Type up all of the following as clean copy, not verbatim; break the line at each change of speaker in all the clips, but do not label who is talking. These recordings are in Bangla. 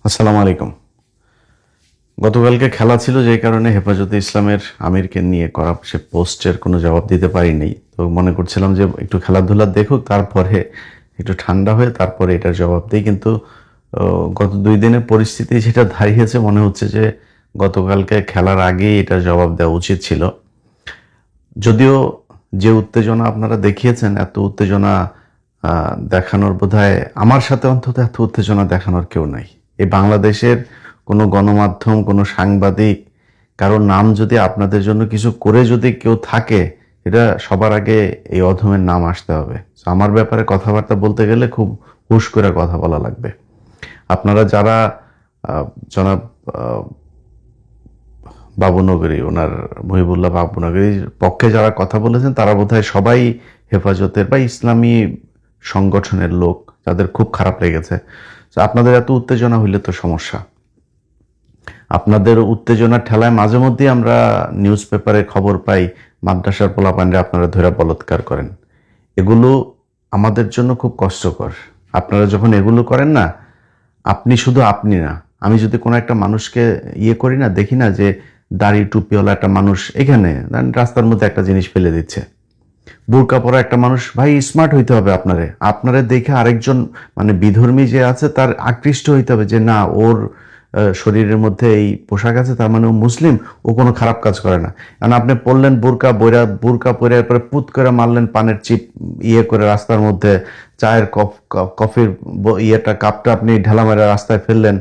আসসালামু আলাইকুম। গতকালকে খেলা ছিল, যেই কারণে হেফাজতে ইসলামের আমিরকে নিয়ে করা সে পোস্টের কোনো জবাব দিতে পারিনি। তো মনে করছিলাম যে একটু খেলাধুলা দেখুক, তারপরে একটু ঠান্ডা হয়ে তারপরে এটার জবাব দিই। কিন্তু গত 2 দিনের পরিস্থিতি যেটা দাঁড়িয়েছে, মনে হচ্ছে যে গতকালকে খেলার আগেই এটার জবাব দেওয়া উচিত ছিল। যদিও যে উত্তেজনা আপনারা দেখিয়েছেন, এত উত্তেজনা দেখানোর বোধহয় আমার সাথে অন্তত এত উত্তেজনা দেখানোর কেউ নাই। এই বাংলাদেশের কোনো গণমাধ্যম, কোনো সাংবাদিক, কারোর নাম যদি আপনাদের জন্য কিছু করে যদি কেউ থাকে, এটা সবার আগে এই অধমের নাম আসতে হবে। আমার ব্যাপারে কথাবার্তা বলতে গেলে খুব হুশ করে কথা বলা লাগবে। আপনারা যারা জনাব বাবুনগরী, ওনার মহিবুল্লাহ বাবুনগরীর পক্ষে যারা কথা বলেছেন, তারা বোধহয় সবাই হেফাজতের বা ইসলামী সংগঠনের লোক, যাদের খুব খারাপ লেগেছে। আপনাদের এত উত্তেজনা হইলে তো সমস্যা। আপনাদের উত্তেজনার ঠেলায় মাঝে মধ্যে আমরা নিউজ পেপারে খবর পাই মাদ্রাসার পোলাপানরা আপনারা ধরে বলৎকার করেন। এগুলো আমাদের জন্য খুব কষ্টকর। আপনারা যখন এগুলো করেন না, আপনি শুধু আপনি না, আমি যদি কোনো একটা মানুষকে করি না, দেখি না যে দাড়ি টুপিওয়ালা একটা মানুষ এখানে রাস্তার মধ্যে একটা জিনিস ফেলে দিচ্ছে, বোরকা পরা একটা মানুষ, ভাই স্মার্ট হইতে হবে। আপনারে দেখে আরেকজন মানে বিধর্মী যে আছে তার আকৃষ্ট হইতে হবে যে না, ওর শরীরের মধ্যে এই পোশাক আছে, তার মানে ও মুসলিম, ও কোনো খারাপ কাজ করে না। কারণ আপনি পড়লেন বোরকা পরে পরে পুত করে মারলেন পানের চিপ করে রাস্তার মধ্যে, চায়ের কফির কাপটা আপনি ঢেলা মেরে রাস্তায় ফেললেন,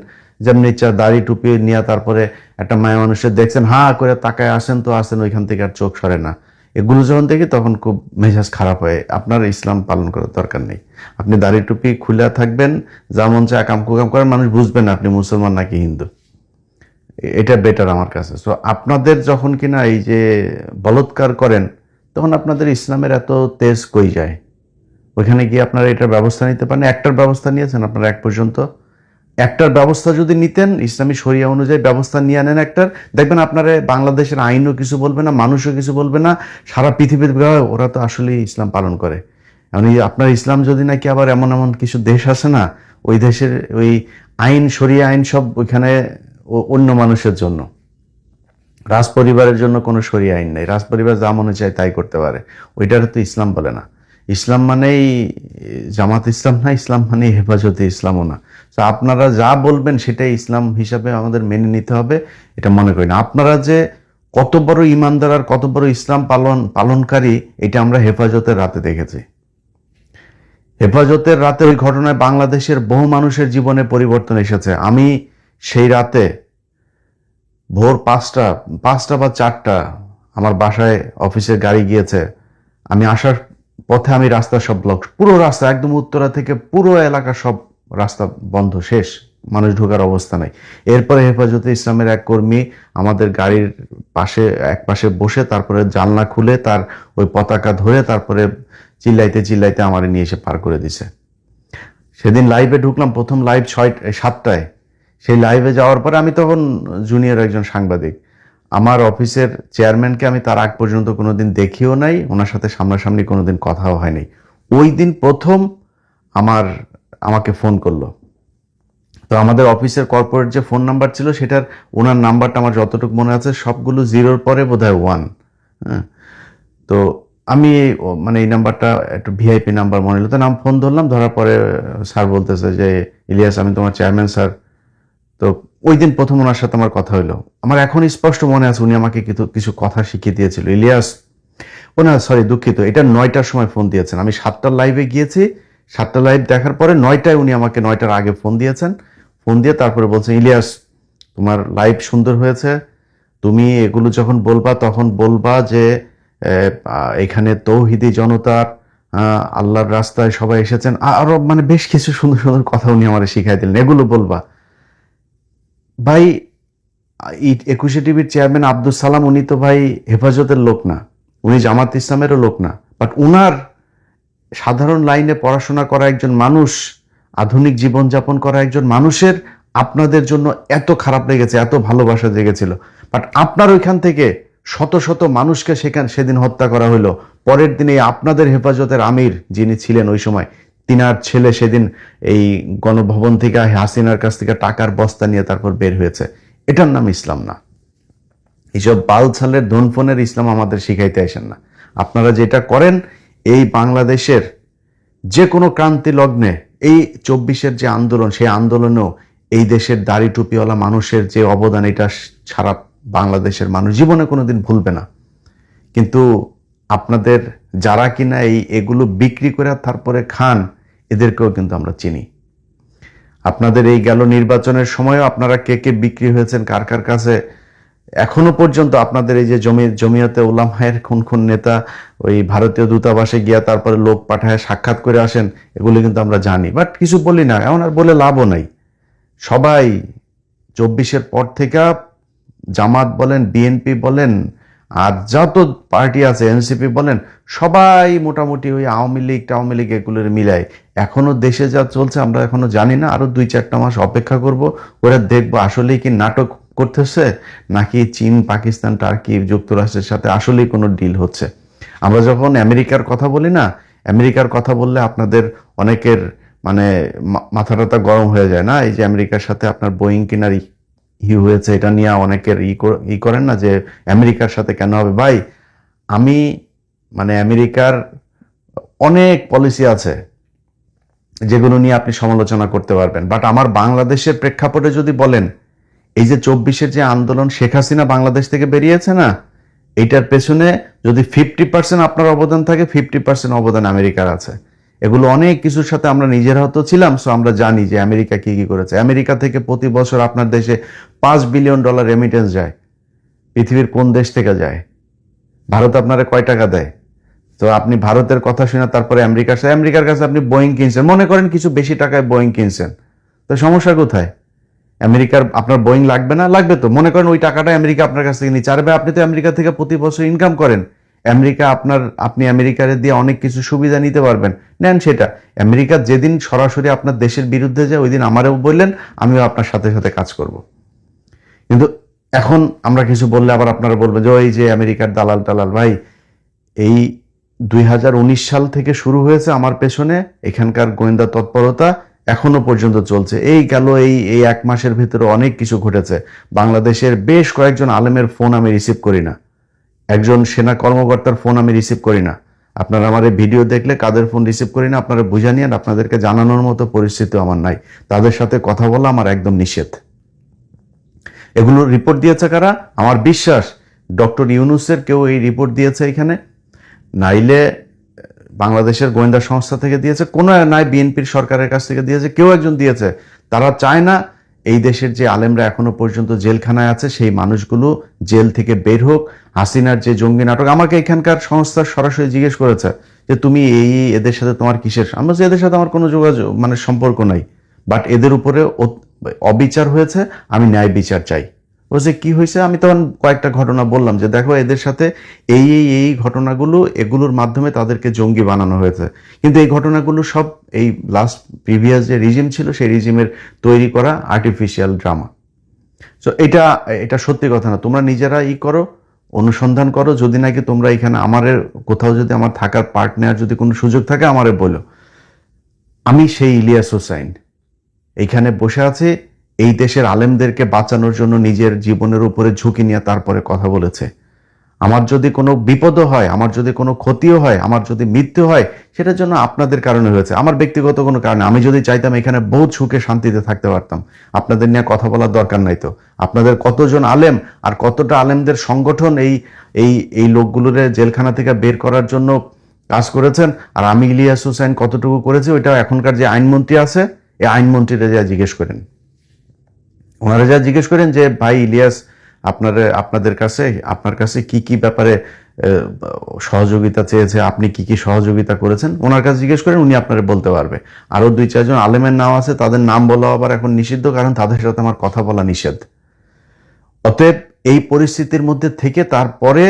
যেমনি ইচ্ছা দাড়ি টুপি নিয়ে তারপরে একটা মায়া মানুষের দেখছেন, হ্যাঁ করে তাকায় আসেন তো আসেন, ওইখান থেকে আর চোখ সরে না। এগুলো যখন দেখি তখন খুব মেজাজ খারাপ হয়। আপনার ইসলাম পালন করার দরকার নেই। আপনি দাড়ি টুপি খুলে থাকবেন, যা মন চায় আকাম কুকাম করেন, মানুষ বুঝবে না আপনি মুসলমান নাকি হিন্দু। এটা বেটার আমার কাছে। সো আপনাদের যখন কিনা এই যে বলৎকার করেন, তখন আপনাদের ইসলামের এত তেজ কই যায়? ওইখানে গিয়ে আপনারা এটার ব্যবস্থা নিতে পারেন। একটার ব্যবস্থা নিয়েছেন আপনারা এক পর্যন্ত? একটার ব্যবস্থা যদি নিতেন, ইসলামী শরিয়া অনুযায়ী ব্যবস্থা নিয়ে আনেন একটার, দেখবেন আপনারা বাংলাদেশের আইনও কিছু বলবে না, মানুষও কিছু বলবে না, সারা পৃথিবীর ওরা তো আসলেই ইসলাম পালন করে। এমনি আপনার ইসলাম যদি নাকি আবার এমন এমন কিছু দেশ আছে না, ওই দেশের ওই আইন, শরিয়া আইন সব ওইখানে অন্য মানুষের জন্য, রাজ পরিবারের জন্য কোনো শরিয়া আইন নেই। রাজ পরিবার যা মনে চায় তাই করতে পারে। ওইটার তো ইসলাম বলে না। ইসলাম মানেই জামাত ইসলাম না, ইসলাম মানেই হেফাজতে ইসলামও না। তো আপনারা যা বলবেন সেটাই ইসলাম হিসাবে আমাদের মেনে নিতে হবে, এটা মনে করি না। আপনারা যে কত বড় ইমানদার আর কত বড় ইসলাম পালনকারী, এটা আমরা হেফাজতের রাতে দেখেছি। হেফাজতের রাতে ওই ঘটনায় বাংলাদেশের বহু মানুষের জীবনে পরিবর্তন এসেছে। আমি সেই রাতে ভোর 5টা বা 4টা আমার বাসায় অফিসের গাড়ি গিয়েছে। আমি আসার পথে আমি রাস্তা সব ব্লক, পুরো রাস্তা একদম উত্তরা থেকে পুরো এলাকা সব রাস্তা বন্ধ, শেষ, মানুষ ঢোকার অবস্থা নাই। এরপরে হেফাজতে ইসলামের এক কর্মী আমাদের গাড়ির পাশে এক পাশে বসে তারপরে জানলা খুলে তার ওই পতাকা ধরে তারপরে চিল্লাইতে চিল্লাইতে আমার নিয়ে এসে পার করে দিছে। সেদিন লাইভে ঢুকলাম, প্রথম লাইভ 7টায়। সেই লাইভে যাওয়ার পরে আমি তখন জুনিয়র একজন সাংবাদিক, আমার অফিসের চেয়ারম্যানকে আমি তার আগ পর্যন্ত কোনোদিন দেখিও নাই, ওনার সাথে সামনাসামনি কোনোদিন কথাও হয়নি। ওই দিন প্রথম আমাকে ফোন করলো। তো আমাদের অফিসের কর্পোরেট যে ফোন নাম্বার ছিল, সেটার ওনার নাম্বারটা আমার যতটুকু মনে আছে সবগুলো জিরোর পরে বোধহয় 1। হ্যাঁ, তো আমি মানে এই নাম্বারটা একটু ভিআইপি নাম্বার মনে হলো, তো নাম ফোন ধরলাম, ধরার পরে স্যার বলতেছে যে ইলিয়াস, আমি তোমার চেয়ারম্যান স্যার। তো ওই দিন প্রথম ওনার সাথে আমার কথা হইলো। আমার এখন স্পষ্ট মনে আছে উনি আমাকে কিছু কথা শিখিয়ে দিয়েছিল। ইলিয়াস, ও না সরি দুঃখিত, এটা 9টার সময় ফোন দিয়েছেন। আমি 7টার লাইভে গিয়েছি, 7টা লাইভ দেখার পরে 9টায় উনি আমাকে 9টার আগে ফোন দিয়েছেন। ফোন দিয়ে তারপরে বলছেন, ইলিয়াস তোমার লাইভ সুন্দর হয়েছে, তুমি এগুলো যখন বলবা তখন বলবা যে এখানে তৌহিদি জনতার আল্লাহর রাস্তায় সবাই এসেছেন, আরো মানে বেশ কিছু সুন্দর সুন্দর কথা উনি আমার শিখাই দিলেন, এগুলো বলবা। ভাই, 21 টিভির চেয়ারম্যান আব্দুল সালাম, উনি তো ভাই হেফাজতের লোক না, উনি জামাত ইসলামেরও লোক না, বাট উনার সাধারণ লাইনে পড়াশোনা করা একজন মানুষ, আধুনিক জীবনযাপন করা একজন মানুষের আপনাদের জন্য এত খারাপ লেগেছে, এত ভালোবাসা জেগেছিল। বাট আপনার ওইখান থেকে শত শত মানুষকে সেদিন হত্যা করা হলো। পরের দিনে আপনাদের হেফাজতের আমির যিনি ছিলেন ওই সময়, তিনার ছেলে সেদিন এই গণভবন থেকে হাসিনার কাছ থেকে টাকার বস্তা নিয়ে তারপর বের হয়েছে। এটার নাম ইসলাম না। এইসব বালছালের ধনফনের ইসলাম আমাদের শিখাইতে আসেন না। আপনারা যেটা করেন, এই বাংলাদেশের যে কোনো ক্রান্তি লগ্নে, এই 24-এর যে আন্দোলন, সেই আন্দোলনেও এই দেশের দাড়ি টুপিওয়ালা মানুষের যে অবদান, এটা সারা বাংলাদেশের মানুষ জীবনে কোনোদিন ভুলবে না। কিন্তু আপনাদের যারা কিনা এগুলো বিক্রি করে তারপরে খান, এদেরকেও কিন্তু আমরা চিনি। আপনাদের এই গেল নির্বাচনের সময়ও আপনারা কে কে বিক্রি হয়েছেন কার কার কাছে, এখনো পর্যন্ত আপনাদের এই যে জমিয়তে উলামায়ের কোন নেতা ওই ভারতীয় দূতাবাসে গিয়া তারপরে লোক পাঠায় সাক্ষাৎ করে আসেন, এগুলো কিন্তু আমরা জানি, বাট কিছু বলি না। এমন আর বলে লাভও নাই। সবাই 24-এর পর থেকে জামাত বলেন, বিএনপি বলেন, আর যত পার্টি আছে, এনসিপি বলেন, সবাই মোটামুটি ওই আওয়ামী লীগ এগুলোর মিলায় এখনো দেশে যা চলছে আমরা এখনো জানি না। আরো 2-4টা মাস অপেক্ষা করব, ওরা দেখবো আসলেই কি নাটক করতেছে নাকি চীন, পাকিস্তান, টার্কি, যুক্তরাষ্ট্রের সাথে আসলেই কোনো ডিল হচ্ছে। আমরা যখন আমেরিকার কথা বলি না, আমেরিকার কথা বললে আপনাদের অনেকের মানে মাথা গরম হয়ে যায় না? এই যে আমেরিকার সাথে আপনার বোয়িং কিনার হয়েছে, এটা নিয়ে অনেকের করেন না যে আমেরিকার সাথে কেন হবে। ভাই, আমি মানে আমেরিকার অনেক পলিসি আছে যেগুলো নিয়ে আপনি সমালোচনা করতে পারবেন, বাট আমার বাংলাদেশের প্রেক্ষাপটে যদি বলেন, এই যে 24-এর যে আন্দোলন, শেখ হাসিনা বাংলাদেশ থেকে বেরিয়েছে না, এইটার পেছনে যদি 50% আপনার অবদান থাকে, 50% অবদান আমেরিকার আছে। এগুলো অনেক কিছুর সাথে আমরা নিজেরা তো ছিলাম, সো আমরা জানি যে আমেরিকা কি কি করেছে। আমেরিকা থেকে প্রতি বছর আপনার দেশে $5 বিলিয়ন রেমিটেন্স যায়। পৃথিবীর কোন দেশ থেকে যায়? ভারত আপনারা কয় টাকা দেয়? তো আপনি ভারতের কথা শুনে তারপরে আমেরিকার কাছে আপনি বোয়িং কিনছেন, মনে করেন কিছু বেশি টাকায় বোয়িং কিনছেন, তো সমস্যা কোথায়? আমেরিকার আপনার বোয়িং লাগবে না? লাগবে তো। মনে করেন ওই টাকাটা আমেরিকা আপনার কাছ থেকে নিচ্ছে। আর ভাই, আপনি তো আমেরিকা থেকে প্রতি বছর ইনকাম করেন। আপনি আমেরিকারে দিয়ে অনেক কিছু সুবিধা নিতে পারবেন, নেন সেটা। আমেরিকা যেদিন সরাসরি আপনার দেশের বিরুদ্ধে যায়, ওই দিন আমারও বললেন, আমিও আপনার সাথে সাথে কাজ করব। কিন্তু এখন আমরা কিছু বললে আবার আপনারা বলবেন যে ওই যে আমেরিকার দালাল। ভাই, এই 2019 সাল থেকে শুরু হয়েছে আমার পেছনে এখানকার গোয়েন্দা তৎপরতা, এখনো পর্যন্ত চলছে। এই গেল এই 1 মাসের ভিতরে অনেক কিছু ঘটেছে। বাংলাদেশের বেশ কয়েকজন আলেমের ফোন আমি রিসিভ করি না, একজন সেনা কর্মকর্তার ফোন আমি রিসিভ করি না। আপনারা আমার এই ভিডিও দেখলে কাদের ফোন রিসিভ করি না আপনারা বুঝে নিন। আপনাদেরকে জানানোর মতো পরিস্থিতি আমার নাই, তাদের সাথে কথা বলা আমার একদম নিষেধ। এগুলো রিপোর্ট দিয়েছে কারা? আমার বিশ্বাস ডক্টর ইউনূসের কেউ এই রিপোর্ট দিয়েছে এখানে, নাইলে বাংলাদেশের গোয়েন্দা সংস্থা থেকে দিয়েছে, কোনো নাই বিএনপির সরকারের কাছ থেকে দিয়েছে, কেউ একজন দিয়েছে। তারা চায় না এই দেশের যে আলেমরা এখনো পর্যন্ত জেলখানায় আছে সেই মানুষগুলো জেল থেকে বের হোক। হাসিনার যে জঙ্গি নাটক, আমাকে এখানকার সংস্থার সরাসরি জিজ্ঞেস করেছে যে তুমি এদের সাথে তোমার কিসের? আমি বলছি এদের সাথে আমার কোনো যোগাযোগ সম্পর্ক নাই, বাট এদের উপরে অবিচার হয়েছে, আমি ন্যায় বিচার চাই। বলছে কি হয়েছে? আমি তখন কয়েকটা ঘটনা বললাম যে দেখো এদের সাথে এই ঘটনাগুলো, এগুলোর মাধ্যমে তাদেরকে জঙ্গি বানানো হয়েছে। কিন্তু এই ঘটনাগুলো সব এই প্রিভিয়াস যে রিজিম ছিল সেই রিজিমের তৈরি করা আর্টিফিশিয়াল ড্রামা। সো এটা সত্যি কথা না। তোমরা নিজেরা করো, অনুসন্ধান করো। যদি নাকি তোমরা এখানে কোথাও যদি আমার থাকার পার্ট নেওয়ার যদি কোনো সুযোগ থাকে আমারে বলো। আমি সেই ইলিয়াস হোসাইন এইখানে বসে আছি, এই দেশের আলেমদেরকে বাঁচানোর জন্য নিজের জীবনের উপরে ঝুঁকি নিয়ে তারপরে কথা বলেছে। আমার যদি কোনো বিপদও হয়, আমার যদি কোনো ক্ষতিও হয়, আমার যদি মৃত্যু হয়, সেটার জন্য আপনাদের কারণে হয়েছে, আমার ব্যক্তিগত কোনো কারণে। আমি যদি চাইতাম এখানে বহুত সুখে শান্তিতে থাকতে পারতাম। আপনাদের নিয়ে কথা বলার দরকার নাই তো। আপনাদের কতজন আলেম আর কতটা আলেমদের সংগঠন এই লোকগুলোরে জেলখানা থেকে বের করার জন্য কাজ করেছেন, আর আমি ইলিয়াস হোসাইন কতটুকু করেছি, ওইটা এখনকার যে আইনমন্ত্রী আছে এই আইনমন্ত্রীরা যা জিজ্ঞেস করেন, ওনারা যা জিজ্ঞেস করেন যে ভাই ইলিয়াস আপনার কাছে কি কি ব্যাপারে সহযোগিতা চেয়েছে, আপনি কি কি সহযোগিতা করেছেন, ওনার কাছে জিজ্ঞেস করেন, উনি আপনারা বলতে পারবে। আরো 2-4 জন আলেমের নাম আছে, তাদের নাম বলা আবার এখন নিষিদ্ধ, কারণ তাদের সাথে আমার কথা বলা নিষেধ। অতএব এই পরিস্থিতির মধ্যে থেকে তারপরে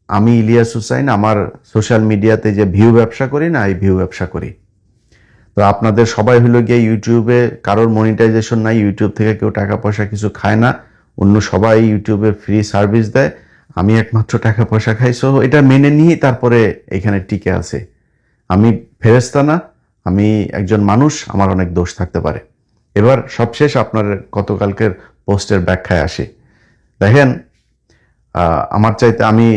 আমি ইলিয়াস হোসাইন আমার সোশ্যাল মিডিয়াতে যে ভিউ ব্যবসা করি না, এই ভিউ ব্যবসা করি। তো আপনাদের সবাই হলো গিয়ে ইউটিউবে, কারোর মনিটাইজেশন নাই, ইউটিউব থেকে কেউ টাকা পয়সা কিছু খায় না, অন্য সবাই ইউটিউবে ফ্রি সার্ভিস দেয়, আমি একমাত্র টাকা পয়সা খাই। সো এটা মেনে নিয়ে তারপরে এখানে টিকে আছে। আমি ফেরেশতা না, আমি একজন মানুষ, আমার অনেক দোষ থাকতে পারে। এবার সবশেষ আপনার গতকালকের পোস্টের ব্যাখ্যায় আসি। দেখেন, আমার চাইতে আমি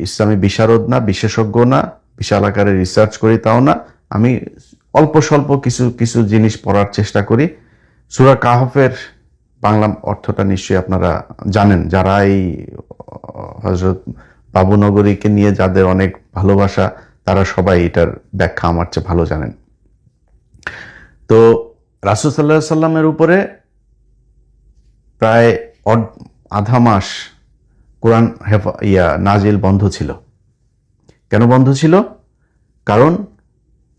ইসলামী বিশারদ না, বিশেষজ্ঞ না, বিশাল আকারে রিসার্চ করি তাও না। আমি অল্প স্বল্প কিছু কিছু জিনিস পড়ার চেষ্টা করি। সূরা কাহফের বাংলা অর্থটা নিশ্চয়ই আপনারা জানেন, যারা এই হযরত বাবুনগরীকে নিয়ে যাদের অনেক ভালোবাসা, তারা সবাই এটার ব্যাখ্যা আমার চেয়ে ভালো জানেন। তো রাসূল সাল্লাল্লাহু আলাইহি সাল্লামের উপরে প্রায় আধা মাস কোরআন নাজিল বন্ধ ছিল। কেন বন্ধ ছিল? কারণ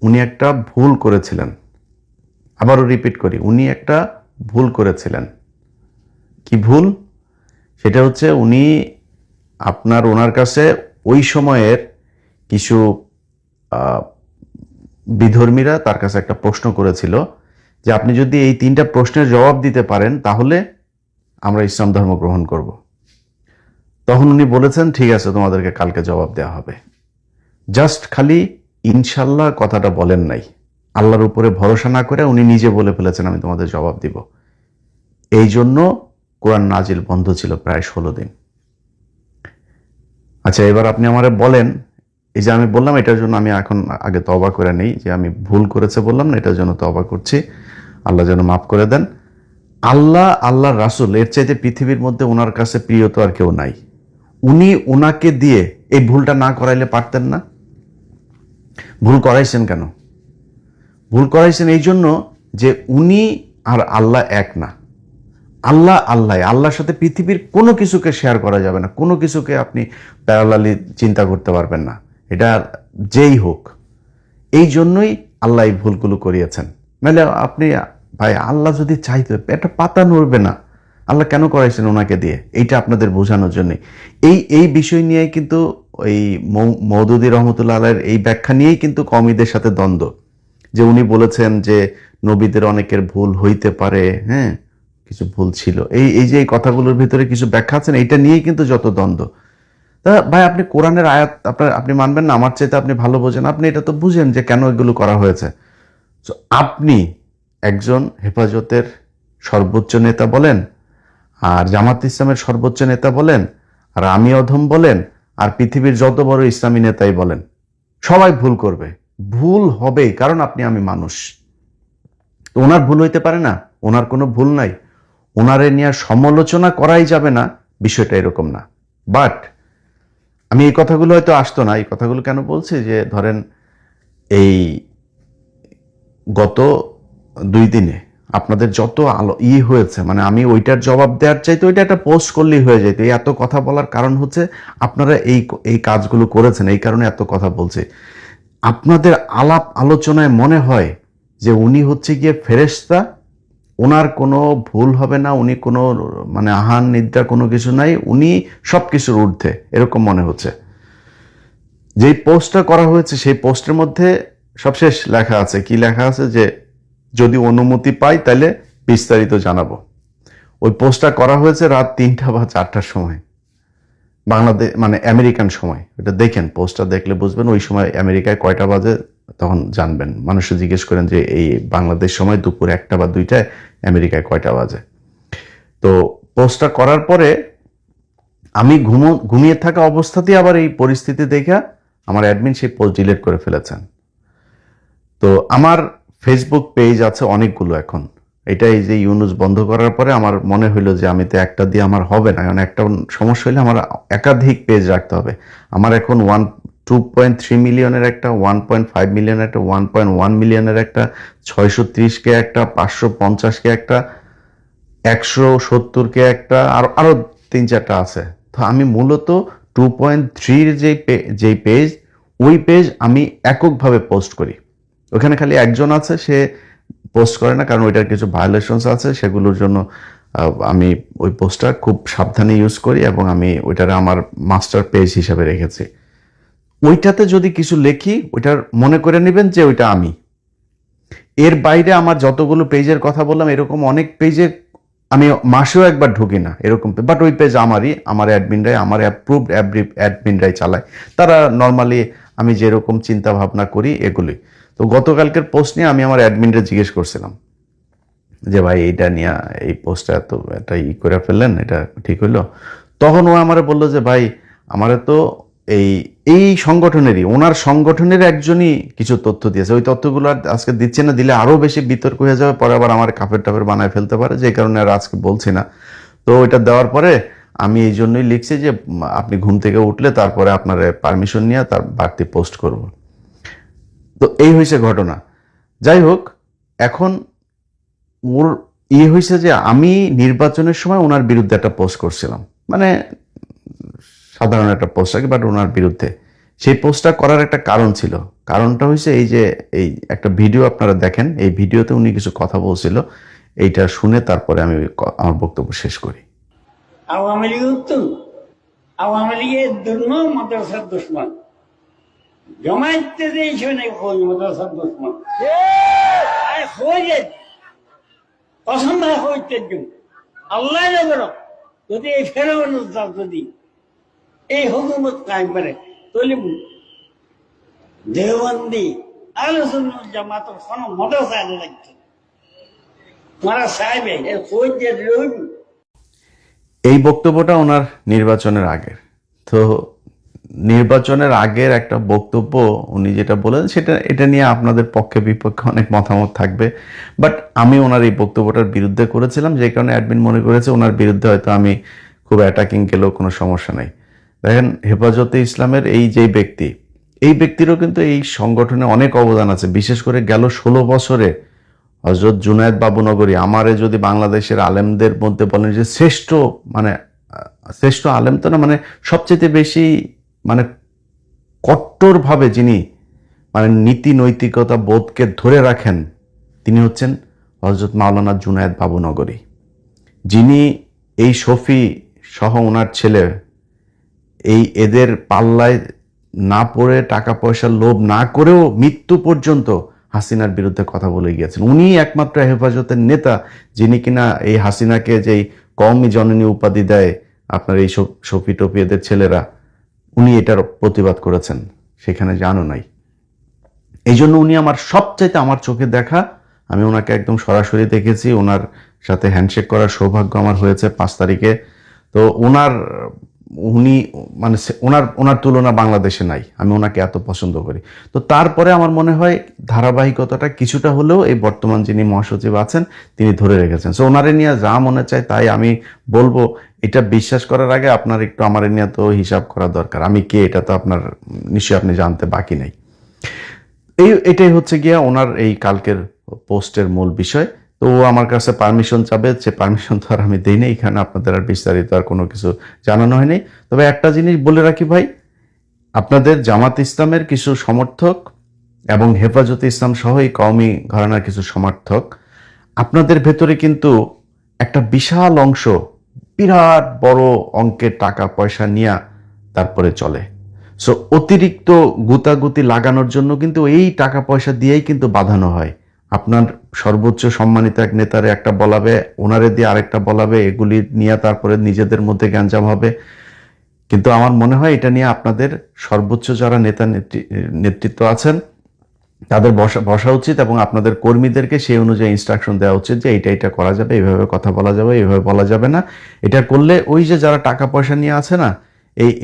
উনি একটা ভুল করেছিলেন। আবারও রিপিট করি, উনি একটা ভুল করেছিলেন। কি ভুল? সেটা হচ্ছে উনি ওনার কাছে ওই সময়ের কিছু বিধর্মীরা তার কাছে একটা প্রশ্ন করেছিল যে আপনি যদি এই 3টা প্রশ্নের জবাব দিতে পারেন তাহলে আমরা ইসলাম ধর্ম গ্রহণ করব। তখন উনি বলেছেন, ঠিক আছে, তোমাদেরকে কালকে জবাব দেওয়া হবে। জাস্ট খালি ইনশাল্লাহ কথাটা বলেন নাই। আল্লাহর উপরে ভরসা না করে উনি নিজে বলে ফেলেছেন আমি তোমাদের জবাব দিব। এই জন্য কোরআন নাজিল বন্ধ ছিল প্রায় 16 দিন। আচ্ছা, এবার আপনি আমারে বলেন, এই যে আমি বললাম এটার জন্য আমি এখন আগে তওবা করে নেই, যে আমি ভুল করেছে বললাম না, এটার জন্য তওবা করছি, আল্লাহ যেন মাফ করে দেন। আল্লাহর রাসূল এর চাইতে পৃথিবীর মধ্যে ওনার কাছে প্রিয় তো আর কেউ নাই। উনি ওনাকে দিয়ে এই ভুলটা না করাইলে পারতেন না? ভুল করাইছেন কেন? ভুল করাইছেন এই জন্য যে উনি আর আল্লাহ এক না। আল্লাহর সাথে পৃথিবীর কোনো কিছুকে শেয়ার করা যাবে না, কোনো কিছুকে আপনি প্যারালালি চিন্তা করতে পারবেন না, এটা যেই হোক। এই জন্যই আল্লাহ এই ভুলগুলো করিয়েছেন। নাহলে আপনি ভাই, আল্লাহ যদি চাইতো একটা পাতা নড়বে না। আল্লাহ কেন করাইছেন ওনাকে দিয়ে? এইটা আপনাদের বোঝানোর জন্যই। এই বিষয় নিয়ে কিন্তু ওই মওদুদী রহমতুল্লাহ আলাইহির এই ব্যাখ্যা নিয়েই কিন্তু কওমীদের সাথে দ্বন্দ্ব, যে উনি বলেছেন যে নবীদের অনেকের ভুল হইতে পারে, হ্যাঁ, কিছু ভুল ছিল, এই যে এই কথাগুলোর ভিতরে কিছু ব্যাখ্যা আছেন, এইটা নিয়েই কিন্তু যত দ্বন্দ্ব। তা ভাই, আপনি কোরআনের আয়াত আপনি মানবেন না? আমার চাইতে আপনি ভালো বোঝেন, আপনি এটা তো বুঝেন যে কেন এগুলো করা হয়েছে। আপনি একজন হেফাজতের সর্বোচ্চ নেতা বলেন, আর জামাত ইসলামের সর্বোচ্চ নেতা বলেন, আর আমি অধম বলেন, আর পৃথিবীর যত বড় ইসলামী নেতাই বলেন, সবাই ভুল করবে, ভুল হবেই, কারণ আমি মানুষ। ওনার ভুল হইতে পারে না? ওনার কোনো ভুল নাই, ওনারে নিয়ে সমালোচনা করাই যাবে না, বিষয়টা এরকম না। বাট আমি এই কথাগুলো হয়তো আসতো না। এই কথাগুলো কেন বলছি? যে ধরেন এই গত 2 দিনে আপনাদের যত হয়েছে, মানে আমি ওইটার জবাব দেওয়ার চাইতে ওইটা একটা পোস্ট করলেই হয়ে যেত। এত কথা বলার কারণ হচ্ছে আপনারা এই কাজগুলো করেছেন, এই কারণে এত কথা বলছে। আপনাদের আলাপ আলোচনায় মনে হয় যে উনি হচ্ছে গিয়ে ফেরেশতা, ওনার কোনো ভুল হবে না, উনি কোনো মানে আহার নিদ্রা কোনো কিছু নাই, উনি সব কিছুর ঊর্ধ্বে, এরকম মনে হচ্ছে। যেই পোস্টটা করা হয়েছে সেই পোস্টের মধ্যে সবশেষ লেখা আছে, কি লেখা আছে? যে যদি অনুমতি পাই তাহলে বিস্তারিত জানাবো। ওই পোস্টটা করা হয়েছে রাত 3টা বা 4টার সময়, বাংলাদেশ মানে আমেরিকান সময়। এটা দেখেন, পোস্টটা দেখলে বুঝবেন ওই সময় আমেরিকায় কয়টা বাজে, তখন জানবেন। মানুষে জিজ্ঞেস করেন যে এই বাংলাদেশ সময় দুপুর 1টা বা 2টায় আমেরিকায় কয়টা বাজে। তো পোস্টটা করার পরে আমি ঘুমিয়ে থাকা অবস্থাতেই আবার এই পরিস্থিতি দেখা আমার অ্যাডমিন সেই পোস্ট ডিলিট করে ফেলেছেন। তো আমার ফেসবুক পেজ আছে অনেকগুলো এখন। এটা এই যে ইউনুস বন্ধ করার পরে আমার মনে হইলো যে আমি তো একটা দিয়ে আমার হবে না, কারণ একটা সমস্যা হলে আমার একাধিক পেজ রাখতে হবে। আমার এখন 2.3 মিলিয়নের একটা, 1.5 মিলিয়নের একটা, 1.1 মিলিয়নের একটা, 630K একটা, 550K একটা, 170K একটা, আরো 3-4টা আছে। তো আমি মূলত 2.3 যেই পেজ, ওই পেজ আমি এককভাবে পোস্ট করি। ওখানে খালি একজন আছে, সে পোস্ট করে না, কারণ ওইটার কিছু ভায়োলেশনস আছে, সেগুলোর জন্য আমি ওই পোস্টটা খুব সাবধানে ইউজ করি এবং আমি ওইটারে আমার মাস্টার পেজ হিসাবে রেখেছি। ওইটাতে যদি কিছু লেখি, ওইটার মনে করে নেবেন যে ওইটা আমি। এর বাইরে আমার যতগুলো পেজের কথা বললাম, এরকম অনেক পেজে আমি মাসেও একবার ঢুকি না এরকম, বাট ওই পেজ আমারই, আমার অ্যাডমিনরাই, আমার অ্যাপ্রুভড অ্যাডমিনরাই চালায়। তারা নর্মালি আমি যেরকম চিন্তা ভাবনা করি এগুলি। তো গতকালকের পোস্ট নিয়ে আমি আমার অ্যাডমিনরে জিজ্ঞেস করছিলাম যে ভাই এইটা নিয়ে এই পোস্টটা এত এটা করে ফেললেন, এটা ঠিক হইলো? তখন ও আমারে বললো যে ভাই আমারে তো এই এই সংগঠনেরই, ওনার সংগঠনের একজনই কিছু তথ্য দিয়েছে, ওই তথ্যগুলো আর আজকে দিচ্ছে না, দিলে আরো বেশি বিতর্ক হয়ে যাবে, পরে আবার আমার কাফের টাফের বানায় ফেলতে পারে, যে কারণে আর আজকে বলছি না। তো ওইটা দেওয়ার পরে আমি এই জন্যই লিখছি যে আপনি ঘুম থেকে উঠলে তারপরে আপনার পারমিশন নিয়ে তার বাড়তি পোস্ট করব। তো এই হয়েছে ঘটনা। যাই হোক, এখন ওর হয়েছে যে আমি নির্বাচনের সময় ওনার বিরুদ্ধে একটা পোস্ট করছিলাম, মানে সাধারণ একটা পোস্ট আর কি, বাট ওনার বিরুদ্ধে। সেই পোস্টটা করার একটা কারণ ছিল। কারণটা হয়েছে এই যে এই একটা ভিডিও আপনারা দেখেন, এই ভিডিওতে উনি কিছু কথা বলছিল, এইটা শুনে তারপরে আমি আমার বক্তব্য শেষ করি।
আওয়ামী লীগ উত্তর, আওয়ামী লীগের দুর্ম মাদ্রাসার দুশ্মন, জমাইতে দিয়েছে খোঁজ মাদ্রাসার দুশ্মন, কসম ভাই হইতে আল্লাহ নগর যদি এই ফেরাউন যদি এই হুকুমত কায়েম করে তাহলে দেওবন্দি আলোচনা জামাতের কোনো মাদ্রাসা লাগছে মারা সাহেবে খোঁজ দিয়ে রইব।
এই বক্তব্যটা ওনার নির্বাচনের আগের। তো নির্বাচনের আগের একটা বক্তব্য উনি যেটা বলেন সেটা, এটা নিয়ে আপনাদের পক্ষে বিপক্ষে অনেক মতামত থাকবে, বাট আমি ওনার এই বক্তব্যটার বিরুদ্ধে করেছিলাম, যে কারণে অ্যাডমিন মনে করেছে ওনার বিরুদ্ধে হয়তো আমি খুব অ্যাটাকিং গেলেও কোনো সমস্যা নাই। দেখেন, হেফাজতে ইসলামের এই যে ব্যক্তি, এই ব্যক্তিরও কিন্তু এই সংগঠনে অনেক অবদান আছে। বিশেষ করে গেল 16 বছরে হযরত জুনায়েদ বাবুনগরী, আমারে যদি বাংলাদেশের আলেমদের মধ্যে বলেন যে শ্রেষ্ঠ, মানে শ্রেষ্ঠ আলেম তো না, মানে সবচেয়ে বেশি মানে কট্টরভাবে যিনি মানে নীতি নৈতিকতা বোধকে ধরে রাখেন, তিনি হচ্ছেন হযরত মাওলানা জুনায়েদ বাবুনগরী, যিনি এই শফি সহ ওনার ছেলে এদের পাল্লায় না পড়ে, টাকা পয়সার লোভ না করেও মৃত্যু পর্যন্ত হাসিনার বিরুদ্ধে কথা বলে গিয়েছেন। উনি একমাত্র হেফাজতের নেতা যিনি কিনা এই হাসিনাকে যেই কওমি জননী উপাধি দেয় আপনার এই শফি টফি এদের ছেলেরা, উনি এটার প্রতিবাদ করেছেন, সেখানে জানো নাই। এই জন্য উনি আমার সবচাইতে, আমার চোখে দেখা, আমি ওনাকে একদম সরাসরি দেখেছি, ওনার সাথে হ্যান্ডশেক করার সৌভাগ্য আমার হয়েছে 5 তারিখে। তো উনি মানে ওনার তুলনা বাংলাদেশে নাই, আমি ওনাকে এত পছন্দ করি। তো তারপরে আমার মনে হয় ধারাবাহিকতাটা কিছুটা হলেও এই বর্তমান যিনি মহাসচিব আছেন তিনি ধরে রেখেছেন। সো ওনারে নিয়ে যা মনে চায় তাই আমি বলবো। এটা বিশ্বাস করার আগে আপনার একটু আমার নিয়ে তো হিসাব করা দরকার, আমি কে এটা তো আপনার নিশ্চয়ই আপনি জানতে বাকি নেই। এটাই হচ্ছে গিয়া ওনার এই কালকের পোস্টের মূল বিষয়। তো ও আমার কাছে পারমিশন চাবে, যে পারমিশন তো আর আমি দিই না, এখানে আপনাদের আর বিস্তারিত আর কোনো কিছু জানানো হয়নি। তবে একটা জিনিস বলে রাখি ভাই, আপনাদের জামাত ইসলামের কিছু সমর্থক এবং হেফাজতে ইসলাম সহ এই কওমি ঘরানার কিছু সমর্থক, আপনাদের ভেতরে কিন্তু একটা বিশাল অংশ বিরাট বড় অঙ্কের টাকা পয়সা নিয়ে তারপরে চলে। সো অতিরিক্ত গুতাগুতি লাগানোর জন্য কিন্তু এই টাকা পয়সা দিয়েই কিন্তু বাঁধানো হয়। আপনার সর্বোচ্চ সম্মানিত এক নেতারে একটা বলাবে, ওনারে দিয়ে আরেকটা বলাবে, এগুলি নিয়ে তারপরে নিজেদের মধ্যে গ্যাঞ্জাম হবে। কিন্তু আমার মনে হয় এটা নিয়ে আপনাদের সর্বোচ্চ যারা নেতৃত্ব আছেন তাদের বসা উচিত, এবং আপনাদের কর্মীদেরকে সেই অনুযায়ী ইনস্ট্রাকশন দেওয়া উচিত যে এটা করা যাবে, এইভাবে কথা বলা যাবে, এইভাবে বলা যাবে না। এটা করলে ওই যে যারা টাকা পয়সা নিয়ে আছে না,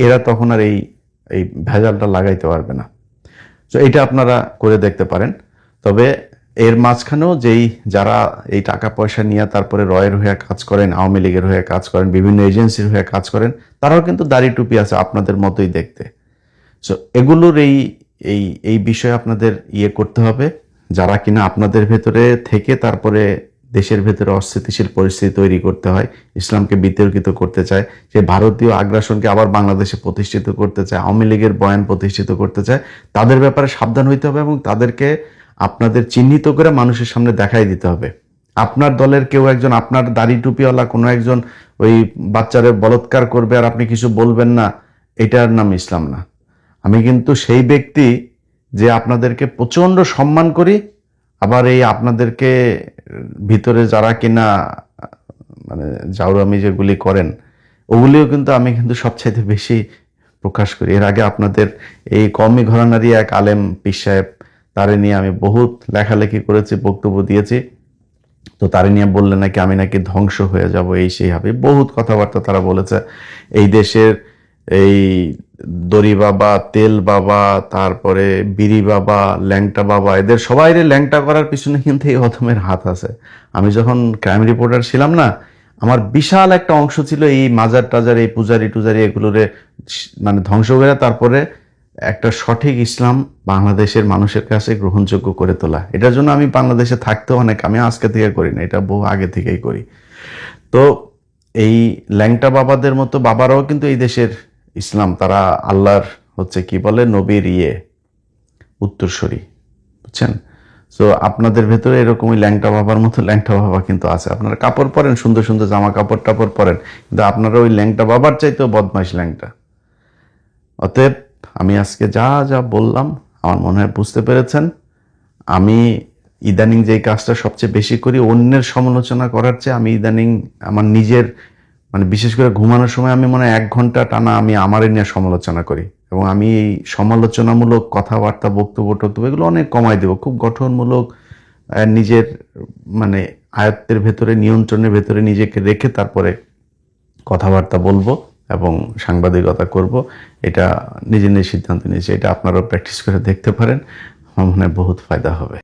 এরা তখন আর এই ভেজালটা লাগাইতে পারবে না। তো এটা আপনারা করে দেখতে পারেন। তবে এর মাঝখানেও যারা এই টাকা পয়সা নিয়ে তারপরে রয়ের হয়ে কাজ করেন, আওয়ামী লীগের হয়ে কাজ করেন, বিভিন্ন এজেন্সির হয়ে কাজ করেন, তারাও কিন্তু দাড়ি টুপি আছে আপনাদের মতোই দেখতে। সো এগুলোর এই বিষয়ে আপনাদের করতে হবে, যারা কিনা আপনাদের ভেতরে থেকে তারপরে দেশের ভেতরে অস্থিতিশীল পরিস্থিতি তৈরি করতে হয়, ইসলামকে বিতর্কিত করতে চায়, সে ভারতীয় আগ্রাসনকে আবার বাংলাদেশে প্রতিষ্ঠিত করতে চায়, আওয়ামী লীগের বয়ান প্রতিষ্ঠিত করতে চায়, তাদের ব্যাপারে সাবধান হইতে হবে এবং তাদেরকে আপনাদের চিহ্নিত করে মানুষের সামনে দেখাই দিতে হবে। আপনার দলের কেউ একজন, আপনার দাড়ি টুপিওয়ালা কোনো একজন ওই বাচ্চারে বলৎকার করবে আর আপনি কিছু বলবেন না, এটার নাম ইসলাম না। আমি কিন্তু সেই ব্যক্তি যে আপনাদেরকে প্রচন্ড সম্মান করি, আবার এই আপনাদেরকে ভিতরে যারা কিনা মানে জাউরামি যেগুলি করেন ওগুলিও কিন্তু আমি কিন্তু সবচাইতে বেশি প্রকাশ করি। এর আগে আপনাদের এই কওমি ঘরানারই এক আলেম পীর সাহেব, তারে নিয়ে আমি বহুত লেখালেখি করেছি, বক্তব্য দিয়েছি। তো তারে নিয়ে বললে নাকি আমি নাকি ধ্বংস হয়ে যাব, এই সেই হবে, বহুত কথাবার্তা তারা বলেছে। এই দেশের এই দড়ি বাবা, তেল বাবা, তারপরে বিড়ি বাবা, ল্যাংটা বাবা, এদের সবাই ল্যাংটা করার পিছনে কিন্তু এই অধমের হাত আছে। আমি যখন ক্রাইম রিপোর্টার ছিলাম না, আমার বিশাল একটা অংশ ছিল এই মাজার টাজার, এই পূজারি টুজারি এগুলোরে মানে ধ্বংস করে তারপরে একটা সঠিক ইসলাম বাংলাদেশের মানুষের কাছে গ্রহণযোগ্য করে তোলা। এটার জন্য আমি বাংলাদেশে থাকতেও অনেক, আমি আজকে থেকে করি না, এটা বহু আগে থেকেই করি। তো এই ল্যাংটা বাবাদের মতো বাবারাও কিন্তু এই দেশের ইসলাম, তারা আল্লাহর হচ্ছে কি বলে নবীর উত্তরসূরি, বুঝছেন? তো আপনাদের ভেতরে এরকমই ল্যাংটা বাবার মতো ল্যাংটা বাবা কিন্তু আছে। আপনারা কাপড় পরেন, সুন্দর সুন্দর জামা কাপড় টাপড় পরেন, কিন্তু আপনারা ওই ল্যাংটা বাবার চাইতেও বদমাইশ ল্যাংটা। অতএব আমি আজকে যা যা বললাম আমার মনে হয় বুঝতে পেরেছেন। আমি ইদানিং যে কাজটা সবচেয়ে বেশি করি, অন্যের সমালোচনা করার চেয়ে আমি ইদানিং আমার নিজের, মানে বিশেষ করে ঘুমানোর সময় আমি মনে হয় 1 ঘন্টা টানা আমি আমারই নিয়ে সমালোচনা করি। এবং আমি এই সমালোচনামূলক কথাবার্তা, বক্তব্য টক্তব্য এগুলো অনেক কমাই দেব, খুব গঠনমূলক, নিজের মানে আয়ত্তের ভেতরে, নিয়ন্ত্রণের ভেতরে নিজেকে রেখে তারপরে কথাবার্তা বলবো এবং সাংবাদিকতা করব। এটা নিজে নিজে সিদ্ধান্ত নিয়েছি। এটা আপনারাও প্র্যাকটিস করে দেখতে পারেন, আমার মনে হয় বহুত ফায়দা হবে।